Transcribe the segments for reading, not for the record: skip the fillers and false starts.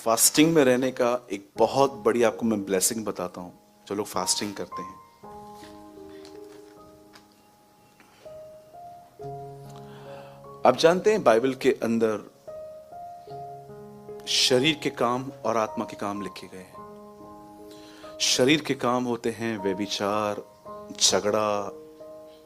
Fasting में रहने का एक बहुत बड़ी आपको मैं ब्लेसिंग बताता हूं जो लोग फास्टिंग करते हैं। आप जानते हैं बाइबल के अंदर शरीर के काम और आत्मा के काम लिखे गए हैं। शरीर के काम होते हैं व्यभिचार, झगड़ा,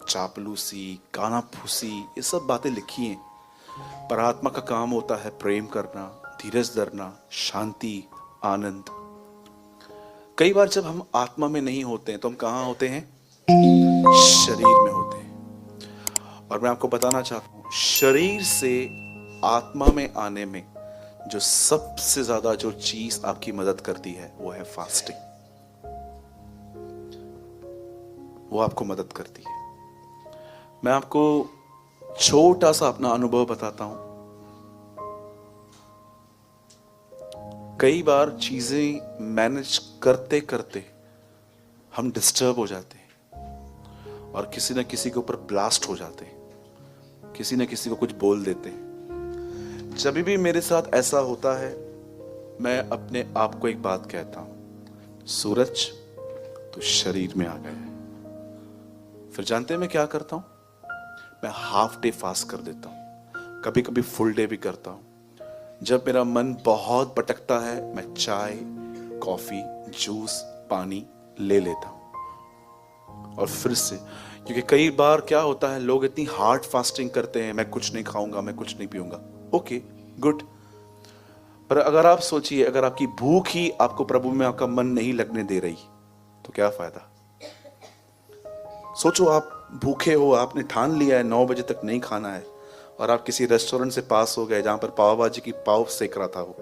चापलूसी, कानाफूसी, ये सब बातें लिखी हैं। पर आत्मा का काम होता है प्रेम करना, धीरज धरना, शांति, आनंद। कई बार जब हम आत्मा में नहीं होते हैं तो हम कहाँ होते हैं? शरीर में होते हैं। और मैं आपको बताना चाहता हूं, शरीर से आत्मा में आने में जो सबसे ज्यादा जो चीज आपकी मदद करती है वो है फास्टिंग। वो आपको मदद करती है। मैं आपको छोटा सा अपना अनुभव बताता हूं। कई बार चीजें मैनेज करते करते हम डिस्टर्ब हो जाते हैं और किसी न किसी के ऊपर ब्लास्ट हो जाते हैं, किसी न किसी को कुछ बोल देते हैं। जब भी मेरे साथ ऐसा होता है मैं अपने आप को एक बात कहता हूं, सूरज तो शरीर में आ गया है। फिर जानते हैं मैं क्या करता हूं? मैं हाफ डे फास्ट कर देता हूं, कभी कभी फुल डे भी करता हूं। जब मेरा मन बहुत भटकता है मैं चाय, कॉफी, जूस, पानी ले लेता हूं और फिर से, क्योंकि कई बार क्या होता है लोग इतनी हार्ड फास्टिंग करते हैं, मैं कुछ नहीं खाऊंगा, मैं कुछ नहीं पीऊंगा। Okay, good. पर अगर आप सोचिए, अगर आपकी भूख ही आपको प्रभु में आपका मन नहीं लगने दे रही तो क्या फायदा? सोचो, आप भूखे हो, आपने ठान लिया है 9 बजे तक नहीं खाना है और आप किसी रेस्टोरेंट से पास हो गए जहां पर पाव भाजी की पाव सेक रहा था वो,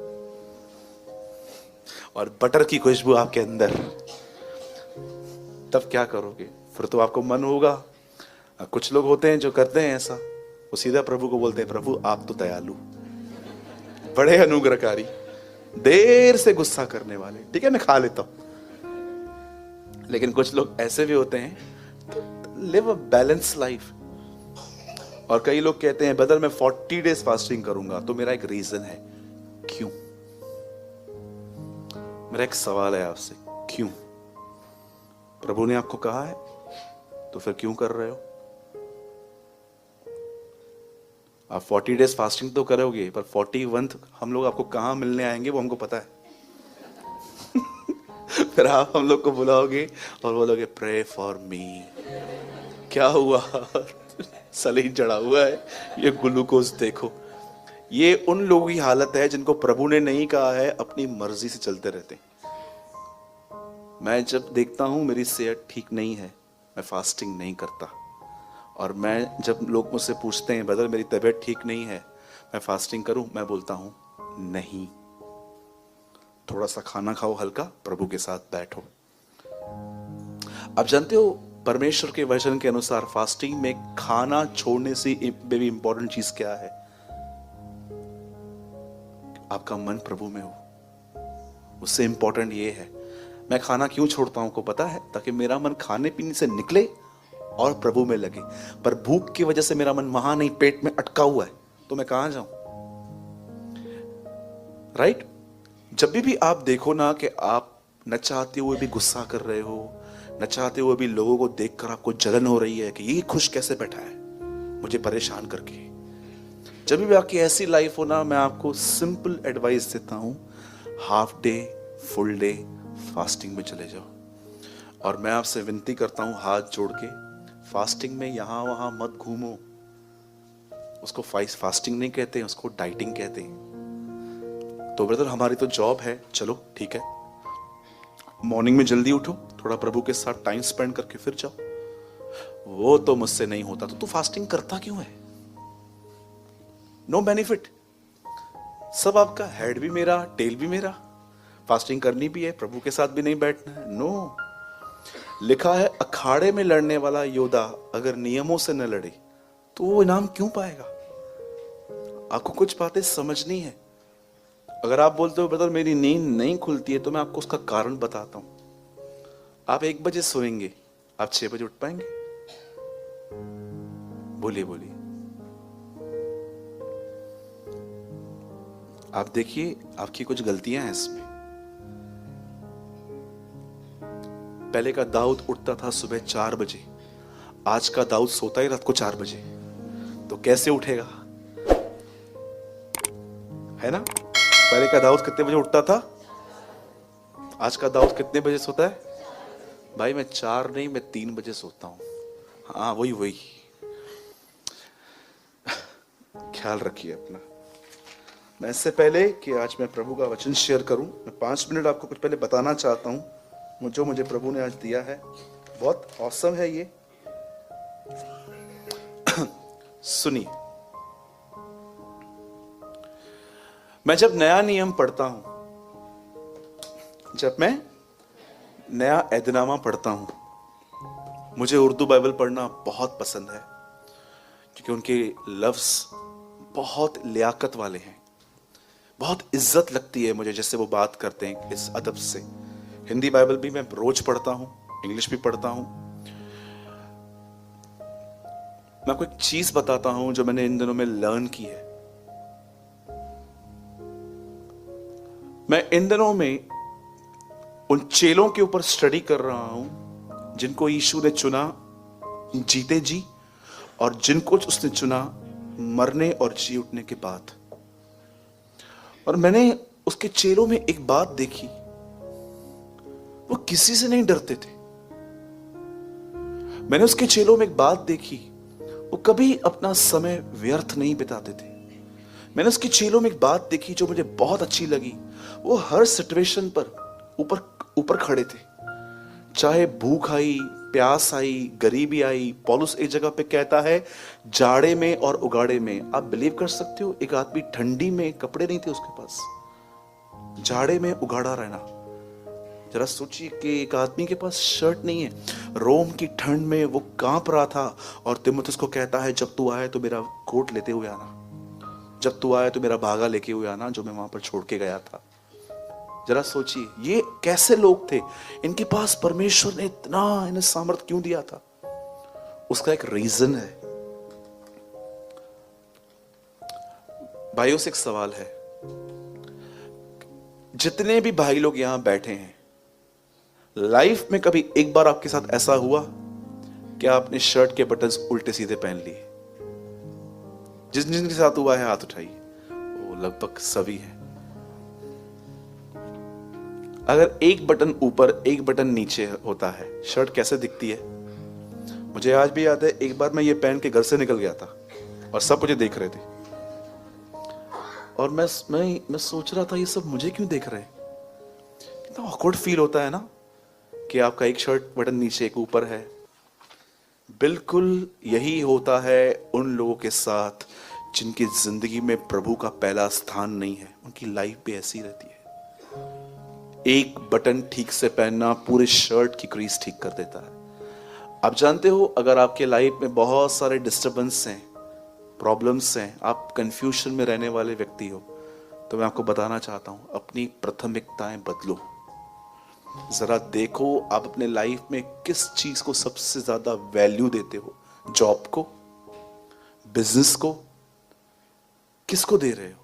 और बटर की खुशबू आपके अंदर, तब क्या करोगे? फिर तो आपको मन होगा। कुछ लोग होते हैं जो करते हैं ऐसा, वो सीधा प्रभु को बोलते हैं, प्रभु आप तो दयालु, बड़े अनुग्रहकारी, देर से गुस्सा करने वाले, ठीक है मैं खा लेता हूं। लेकिन कुछ लोग ऐसे भी होते हैं, लिव अ बैलेंस लाइफ। और कई लोग कहते हैं बदल मैं 40 डेज फास्टिंग करूंगा। तो मेरा एक रीजन है, क्यों? मेरा एक सवाल है आपसे, क्यों? प्रभु ने आपको कहा है तो फिर क्यों कर रहे हो? आप 40 डेज फास्टिंग तो करोगे, पर 41th हम लोग आपको कहां मिलने आएंगे वो हमको पता है। फिर आप हम लोग को बुलाओगे और बोलोगे प्रे फॉर मी। क्या हुआ? सलीन चढ़ा हुआ है, ये ग्लूकोज देखो। ये उन लोगों की हालत है जिनको प्रभु ने नहीं कहा है, अपनी मर्जी से चलते रहते। मैं जब देखता हूं मेरी सेहत ठीक नहीं है, मैं फास्टिंग नहीं करता। और मैं जब लोग मुझसे पूछते हैं बदल मेरी तबीयत ठीक नहीं है, मैं फास्टिंग करूं, मैं बोलता हूं नहीं। थोड़ा सा खाना खाओ हल्का, प्रभु के साथ बैठो। आप जानते हो परमेश्वर के वचन के अनुसार फास्टिंग में खाना छोड़ने से भी इंपॉर्टेंट चीज क्या है? आपका मन प्रभु में हो। उससे इंपॉर्टेंट ये है, मैं खाना क्यों छोड़ता हूं को पता है? ताकि मेरा मन खाने पीने से निकले और प्रभु में लगे। पर भूख की वजह से मेरा मन वहां नहीं, पेट में अटका हुआ है, तो मैं कहां जाऊं? राइट? जब भी आप देखो ना कि आप न चाहते हुए भी गुस्सा कर रहे हो, न चाहते हुए भी लोगों को देखकर आपको जलन हो रही है कि ये खुश कैसे बैठा है मुझे परेशान करके, जब भी आपकी ऐसी लाइफ हो ना, मैं आपको सिंपल एडवाइस देता हूं, half day, full day fasting में चले जाओ। और मैं आपसे विनती करता हूं हाथ जोड़ के, फास्टिंग में यहां वहां मत घूमो। उसको फास्टिंग नहीं कहते, उसको डाइटिंग कहते हैं। तो ब्रदर हमारी तो जॉब है, चलो ठीक है, मॉर्निंग में जल्दी उठो, थोड़ा प्रभु के साथ टाइम स्पेंड करके फिर जाओ। वो तो मुझसे नहीं होता, तो तू फास्टिंग करता क्यों है? No benefit. सब आपका, हेड भी मेरा, टेल भी मेरा, फास्टिंग करनी भी है, प्रभु के साथ भी नहीं बैठना है। नो, लिखा है अखाड़े में लड़ने वाला योद्धा अगर नियमों से न लड़े तो वो इनाम क्यों पाएगा? आपको कुछ बातें समझनी है। अगर आप बोलते हो ब्रदर मेरी नींद नहीं खुलती है, तो मैं आपको उसका कारण बताता हूं। आप 1 बजे सोएंगे, आप 6 बजे उठ पाएंगे? बोलिए बोलिए। आप देखिए आपकी कुछ गलतियां हैं इसमें। पहले का दाऊद उठता था सुबह 4 बजे, आज का दाऊद सोता ही रात को 4 बजे, तो कैसे उठेगा? है ना? पहले का दाऊद कितने बजे उठता था, आज का दाऊद कितने बजे सोता है? भाई मैं 4 नहीं, मैं 3 बजे सोता हूं। हाँ वही वही, ख्याल रखिए अपना। मैं इससे पहले कि आज मैं प्रभु का वचन शेयर करूं, मैं 5 मिनट आपको कुछ पहले बताना चाहता हूं जो मुझे प्रभु ने आज दिया है। बहुत औसम है ये। सुनिए, मैं जब नया नियम पढ़ता हूं, जब मैं नया ऐदनामा पढ़ता हूं, मुझे उर्दू बाइबल पढ़ना बहुत पसंद है क्योंकि उनके लफ्ज बहुत लियाकत वाले हैं। बहुत इज्जत लगती है मुझे जैसे वो बात करते हैं इस अदब से। हिंदी बाइबल भी मैं रोज पढ़ता हूं, इंग्लिश भी पढ़ता हूं। मैं आपको एक चीज बताता हूं जो मैंने इन दिनों में लर्न की है। मैं इन दिनों में उन चेलों के ऊपर स्टडी कर रहा हूं जिनको यीशु ने चुना जीते जी, और जिनको उसने चुना मरने और जी उठने के बाद। और मैंने उसके चेलों में एक बात देखी, वो किसी से नहीं डरते थे। मैंने उसके चेलों में एक बात देखी, वो कभी अपना समय व्यर्थ नहीं बिताते थे। मैंने उसके चेलों में एक बात देखी जो मुझे बहुत अच्छी लगी, वो हर सिचुएशन पर ऊपर ऊपर खड़े थे। चाहे भूख आई, प्यास आई, गरीबी आई। पौलुस एक जगह पे कहता है जाड़े में और उगाड़े में। आप बिलीव कर सकते हो, एक आदमी ठंडी में कपड़े नहीं थे उसके पास, जाड़े में उगाड़ा रहना। जरा सोचिए कि एक आदमी के पास शर्ट नहीं है, रोम की ठंड में वो कांप रहा था, और तीमुथियुस को कहता है जब तू आए तो मेरा कोट लेते हुए आना, जब तू आए तो मेरा भागा लेके हुए आना जो मैं वहां पर छोड़ के गया था। जरा सोचिए ये कैसे लोग थे, इनके पास परमेश्वर ने इतना इन्हें सामर्थ्य क्यों दिया था? उसका एक रीजन है। भाइयों से एक सवाल है, जितने भी भाई लोग यहां बैठे हैं, लाइफ में कभी एक बार आपके साथ ऐसा हुआ कि आपने शर्ट के बटन्स उल्टे सीधे पहन लिए? जिस जिनके साथ हुआ है हाथ उठाइए। वो लगभग सभी हैं। अगर एक बटन ऊपर एक बटन नीचे होता है, शर्ट कैसे दिखती है? मुझे आज भी याद है, एक बार मैं ये पहन के घर से निकल गया था और सब मुझे देख रहे थे, और मैं सोच रहा था ये सब मुझे क्यों देख रहे हैं। कितना ऑकवर्ड फील होता है ना कि आपका एक शर्ट बटन नीचे एक ऊपर है। बिल्कुल यही होता है उन लोगों के साथ जिनकी जिंदगी में प्रभु का पहला स्थान नहीं है। उनकी लाइफ भी ऐसी रहती है। एक बटन ठीक से पहनना पूरे शर्ट की क्रीज ठीक कर देता है। आप जानते हो, अगर आपके लाइफ में बहुत सारे डिस्टर्बेंस हैं, प्रॉब्लम्स हैं, आप कंफ्यूजन में रहने वाले व्यक्ति हो, तो मैं आपको बताना चाहता हूं, अपनी प्राथमिकताएं बदलो। जरा देखो आप अपने लाइफ में किस चीज को सबसे ज्यादा वैल्यू देते हो? जॉब को, बिजनेस को, किसको दे रहे हो?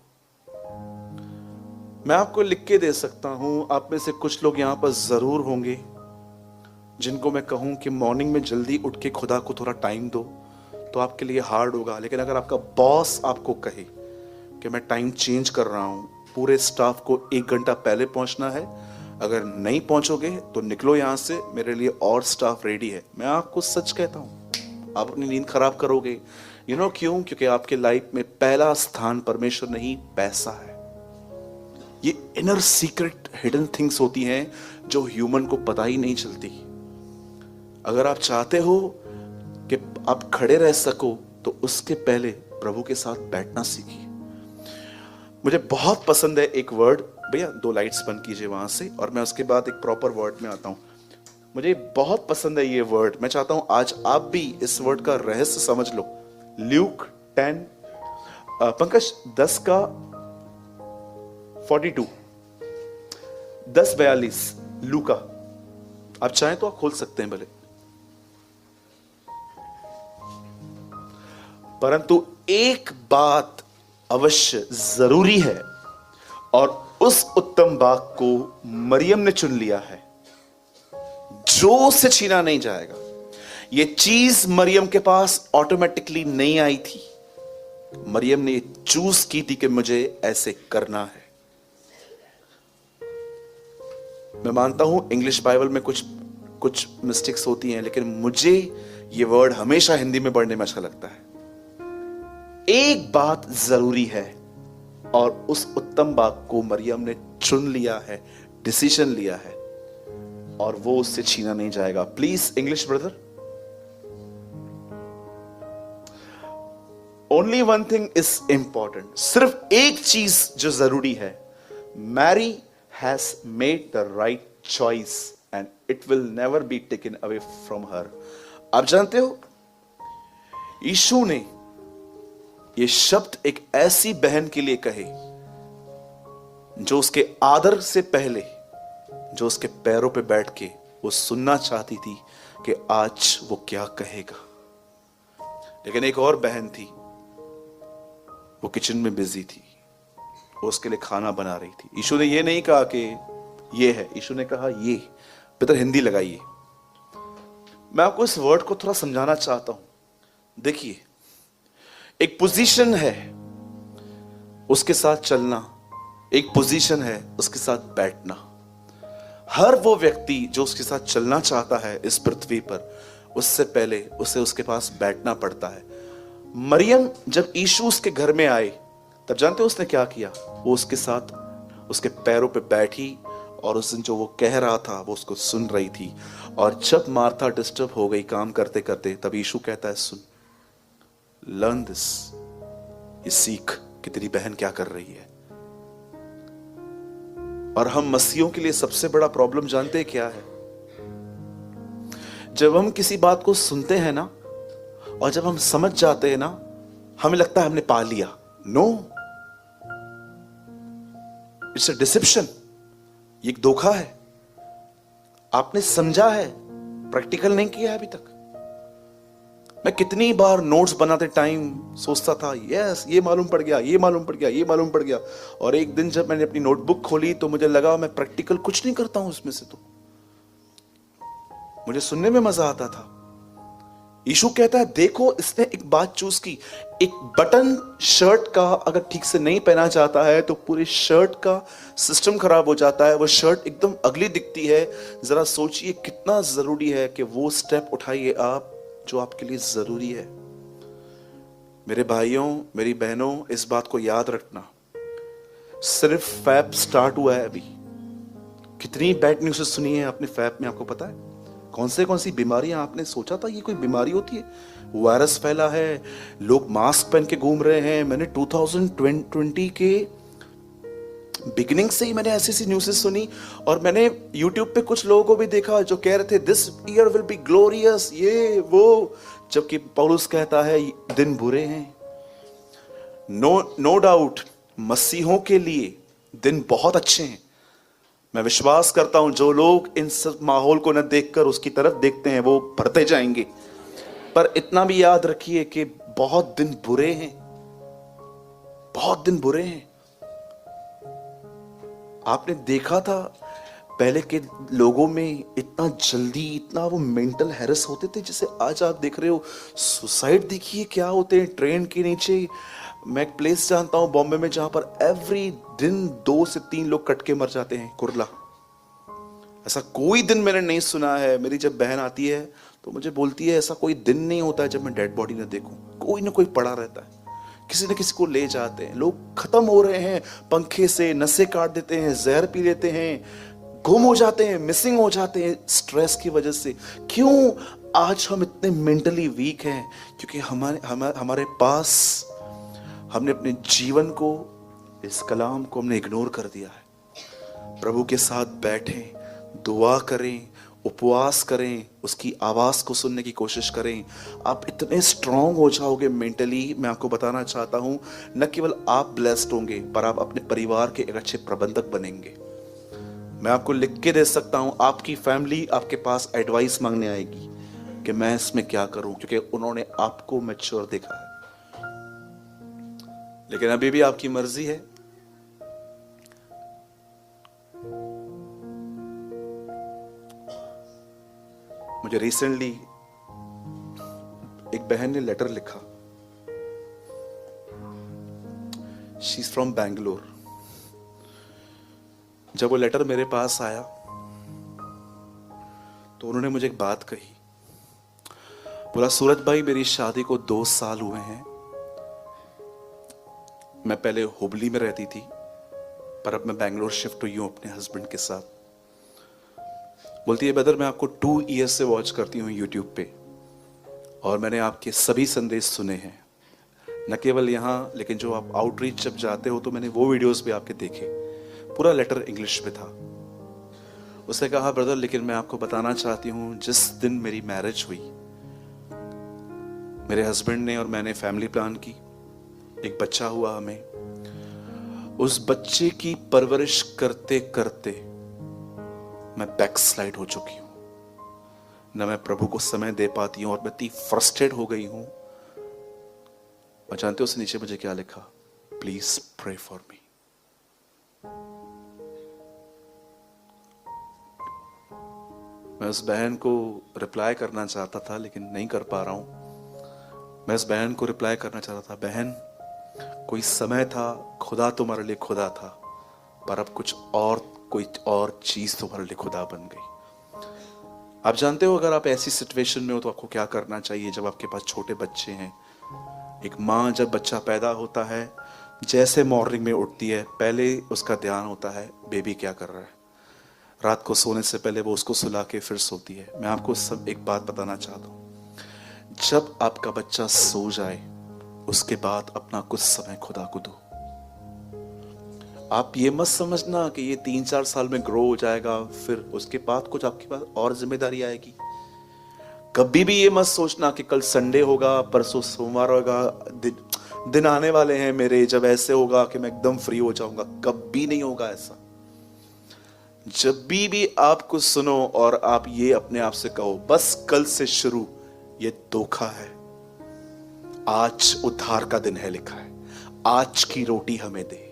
मैं आपको लिख के दे सकता हूं, आप में से कुछ लोग यहां पर जरूर होंगे जिनको मैं कहूं कि मॉर्निंग में जल्दी उठ के खुदा को थोड़ा टाइम दो, तो आपके लिए हार्ड होगा। लेकिन अगर आपका बॉस आपको कहे कि मैं टाइम चेंज कर रहा हूं, पूरे स्टाफ को 1 घंटा पहले पहुंचना है, अगर नहीं पहुंचोगे तो निकलो यहां से, मेरे लिए और स्टाफ रेडी है, मैं आपको सच कहता हूं आप अपनी नींद खराब करोगे। यू नो क्यों? क्योंकि आपके लाइफ में पहला स्थान परमेश्वर नहीं, पैसा है। ये इनर सीक्रेट हिडन थिंग्स होती हैं जो ह्यूमन को पता ही नहीं चलती। अगर आप चाहते हो कि आप खड़े रह सको, तो उसके पहले प्रभु के साथ बैठना सीखिए। मुझे बहुत पसंद है एक वर्ड, भैया 2 लाइट्स बंद कीजिए वहां से, और मैं उसके बाद एक प्रॉपर वर्ड में आता हूं। मुझे बहुत पसंद है ये वर्ड, मैं चाहता हूं आज आप भी इस वर्ड का रहस्य समझ लो। ल्यूक 10 पंकज 10 का 42 10:42 लूका। आप चाहें तो आप खोल सकते हैं भले, परंतु एक बात अवश्य जरूरी है, और उस उत्तम बाग को मरियम ने चुन लिया है जो उससे छीना नहीं जाएगा। ये चीज मरियम के पास ऑटोमेटिकली नहीं आई थी, मरियम ने चूज की थी कि मुझे ऐसे करना है। मैं मानता हूं इंग्लिश बाइबल में कुछ मिस्टेक्स होती हैं, लेकिन मुझे ये वर्ड हमेशा हिंदी में पढ़ने में अच्छा लगता है। एक बात जरूरी है, और उस उत्तम बाग को मरियम ने चुन लिया है, डिसीजन लिया है, और वो उससे छीना नहीं जाएगा। Please English brother. Only one thing is important, सिर्फ एक चीज जो जरूरी है, Mary has made the right choice and it will never be taken away from her. आप जानते हो, यीशु ने ये शब्द एक ऐसी बहन के लिए कहे जो उसके आदर से पहले, जो उसके पैरों पे बैठ के वो सुनना चाहती थी कि आज वो क्या कहेगा। लेकिन एक और बहन थी, वो किचन में बिजी थी, वो उसके लिए खाना बना रही थी। यीशु ने ये नहीं कहा कि ये है, यीशु ने कहा ये। बेहतर हिंदी लगाइए। मैं आपको इस वर्ड को थोड़ा समझाना चाहता हूं। देखिए, एक पोजीशन है उसके साथ चलना, एक पोजीशन है उसके साथ बैठना। हर वो व्यक्ति जो उसके साथ चलना चाहता है इस पृथ्वी पर, उससे पहले उसे उसके पास बैठना पड़ता है। मरियम जब यीशु उसके घर में आए, तब जानते हो उसने क्या किया? वो उसके साथ उसके पैरों पे बैठी, और उस दिन जो वो कह रहा था वो उसको सुन रही थी। और जब मार्था डिस्टर्ब हो गई काम करते करते, तब यीशु कहता है, सुन, लर्न दिस, ये सीख कि तेरी बहन क्या कर रही है। और हम मसीहों के लिए सबसे बड़ा प्रॉब्लम जानते हैं क्या है? जब हम किसी बात को सुनते हैं ना, और जब हम समझ जाते हैं ना, हमें लगता है हमने पा लिया। No, it's a deception. ये एक धोखा है। आपने समझा है, प्रैक्टिकल नहीं किया है अभी तक। मैं कितनी बार नोट्स बनाते टाइम सोचता था, यस ये मालूम पड़ गया, ये मालूम पड़ गया, ये मालूम पड़ गया। और एक दिन जब मैंने अपनी नोटबुक खोली तो मुझे लगा मैं प्रैक्टिकल कुछ नहीं करता हूं उसमें से। तो मुझे सुनने में मजा आता था। यीशु कहता है, देखो इसने एक बात चूज की। एक बटन शर्ट का अगर ठीक से नहीं पहना जाता है तो पूरे शर्ट का सिस्टम खराब हो जाता है, वो शर्ट एकदम अगली दिखती है। जरा सोचिए कितना जरूरी है कि वो स्टेप उठाइए आप जो आपके लिए जरूरी है। मेरे भाइयों, मेरी बहनों, इस बात को याद रखना, सिर्फ फैब स्टार्ट हुआ है अभी। कितनी बैड न्यूज़ सुनी है आपने फैब में, आपको पता है? कौन सी बीमारियां आपने सोचा था ये कोई बीमारी होती है? वायरस फैला है, लोग मास्क पहन के घूम रहे हैं। मैंने 2020 के बिगिनिंग से ही मैंने ऐसी न्यूज़ सुनी, और मैंने यूट्यूब पे कुछ लोगों को भी देखा जो कह रहे थे this year will be glorious, ये वो, जबकि पौलुस कहता है दिन बुरे हैं। नो डाउट मसीहों के लिए दिन बहुत अच्छे हैं। मैं विश्वास करता हूं जो लोग इन सब माहौल को न देखकर उसकी तरफ देखते हैं वो बढ़ते जाएंगे। पर इतना भी याद रखिए कि बहुत दिन बुरे हैं, बहुत दिन बुरे हैं। आपने देखा था पहले के लोगों में इतना जल्दी, इतना वो मेंटल हैरेस होते थे, जैसे आज आप देख रहे हो सुसाइड। देखिए क्या होते हैं ट्रेन के नीचे। मैं एक प्लेस जानता हूं बॉम्बे में जहां पर एवरी दिन 2 से 3 लोग कट के मर जाते हैं, कुर्ला। ऐसा कोई दिन मैंने नहीं सुना है। मेरी जब बहन आती है तो मुझे बोलती है ऐसा कोई दिन नहीं होता है जब मैं डेड बॉडी ना देखूं। कोई ना कोई पड़ा रहता है, किसी न किसी को ले जाते हैं। लोग खत्म हो रहे हैं पंखे से, नसें काट देते हैं, जहर पी लेते हैं, गुम हो जाते हैं, मिसिंग हो जाते हैं स्ट्रेस की वजह से। क्यों आज हम इतने मेंटली वीक हैं? क्योंकि हमारे पास हमने अपने जीवन को, इस कलाम को हमने इग्नोर कर दिया है। प्रभु के साथ बैठें, दुआ करें, उपवास करें, उसकी आवाज को सुनने की कोशिश करें। आप इतने स्ट्रांग हो जाओगे मेंटली। मैं आपको बताना चाहता हूं, न केवल आप ब्लेस्ड होंगे पर आप अपने परिवार के एक अच्छे प्रबंधक बनेंगे। मैं आपको लिख के दे सकता हूं, आपकी फैमिली आपके पास एडवाइस मांगने आएगी कि मैं इसमें क्या करूं, क्योंकि उन्होंने आपको मैच्योर देखा है। लेकिन अभी भी आपकी मर्जी है। मुझे रिसेंटली एक बहन ने लेटर लिखा, शी इज फ्रॉम बैंगलोर। जब वो लेटर मेरे पास आया तो उन्होंने मुझे एक बात कही, बोला सूरज भाई मेरी शादी को 2 साल हुए हैं, मैं पहले हुबली में रहती थी पर अब मैं बैंगलोर शिफ्ट हुई हूं अपने हस्बैंड के साथ। बोलती है ब्रदर मैं आपको 2 ईयर्स से वॉच करती हूँ यूट्यूब पे और मैंने आपके सभी संदेश सुने हैं, न केवल यहाँ लेकिन जो आप आउटरीच जब जाते हो तो मैंने वो वीडियोस भी आपके देखे। पूरा लेटर इंग्लिश में था। उसने कहा ब्रदर लेकिन मैं आपको बताना चाहती हूँ, जिस दिन मेरी मैरिज हुई मेरे हस्बैंड ने और मैंने फैमिली प्लान की, एक बच्चा हुआ हमें। उस बच्चे की परवरिश करते करते मैं बैकस्लाइड हो चुकी हूं, न मैं प्रभु को समय दे पाती हूं और मैं इतनी फ्रस्ट्रेट हो गई हूं। और जानते हो उसने नीचे मुझे क्या लिखा, प्लीज प्रे फॉर मी। मैं उस बहन को रिप्लाई करना चाहता था लेकिन नहीं कर पा रहा हूं। मैं उस बहन को रिप्लाई करना चाहता था, बहन कोई समय था खुदा तुम्हारे लिए खुदा था पर अब कोई और चीज तुम्हारे लिए खुदा बन गई। आप जानते हो अगर आप ऐसी सिचुएशन में हो तो आपको क्या करना चाहिए। जब आपके पास छोटे बच्चे हैं, एक माँ जब बच्चा पैदा होता है जैसे मॉर्निंग में उठती है पहले उसका ध्यान होता है बेबी क्या कर रहा है। रात को सोने से पहले वो उसको सुला के फिर सोती है। मैं आपको सब एक बात बताना चाहता हूँ, जब आपका बच्चा सो जाए उसके बाद अपना कुछ समय खुदा को दो। आप ये मत समझना कि ये 3-4 साल में ग्रो हो जाएगा फिर उसके बाद कुछ आपके पास और जिम्मेदारी आएगी। कभी भी ये मत सोचना कि कल संडे होगा परसों सोमवार होगा, दिन आने वाले हैं मेरे जब ऐसे होगा कि मैं एकदम फ्री हो जाऊंगा। कभी नहीं होगा ऐसा। जब भी आप कुछ सुनो और आप ये अपने आप से कहो बस कल से शुरू, ये धोखा है। आज उद्धार का दिन है लिखा है, आज की रोटी हमें दे।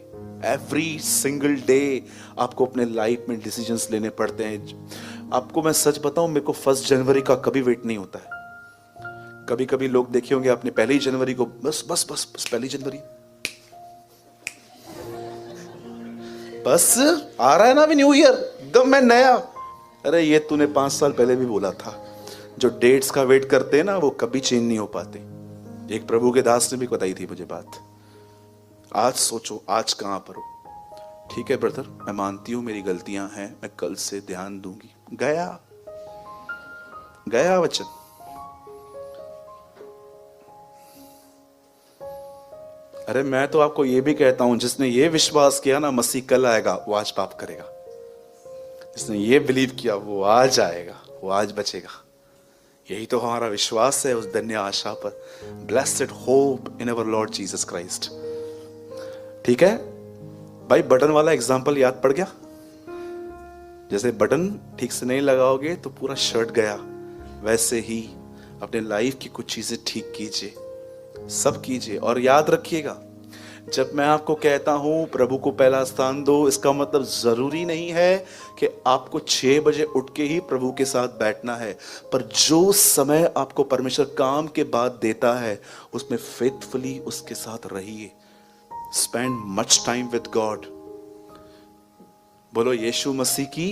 एवरी सिंगल डे आपको अपने लाइफ में डिसीजंस लेने पड़ते हैं। आपको मैं सच बताऊं, मेरे को 1 जनवरी का कभी वेट नहीं होता है। कभी कभी लोग देखे होंगे आपने 1 जनवरी को बस 1 जनवरी बस आ रहा है ना अभी न्यू ईयर एकदम मैं नया। अरे ये तूने 5 साल पहले भी बोला था। जो डेट्स का वेट करते हैं ना वो कभी चेंज नहीं हो पाते। एक प्रभु के दास ने भी बताई थी मुझे बात। आज सोचो आज कहां पर हो। ठीक है ब्रदर मैं मानती हूं मेरी गलतियां हैं, मैं कल से ध्यान दूंगी। गया वचन। अरे मैं तो आपको ये भी कहता हूं, जिसने ये विश्वास किया ना मसीह कल आएगा वो आज पाप करेगा। जिसने ये बिलीव किया वो आज आएगा, वो आज बचेगा। यही तो हमारा विश्वास है उस धन्य आशा पर। ब्लेस्ड होप इन अवर लॉर्ड जीसस क्राइस्ट। ठीक है भाई, बटन वाला एग्जांपल याद पड़ गया। जैसे बटन ठीक से नहीं लगाओगे तो पूरा शर्ट गया, वैसे ही अपने लाइफ की कुछ चीजें ठीक कीजिए, सब कीजिए। और याद रखिएगा, जब मैं आपको कहता हूं प्रभु को पहला स्थान दो, इसका मतलब जरूरी नहीं है कि आपको 6 बजे उठ के ही प्रभु के साथ बैठना है। पर जो समय आपको परमेश्वर काम के बाद देता है उसमें फेथफुली उसके साथ रहिए। Spend much time with God. बोलो यीशु मसीह की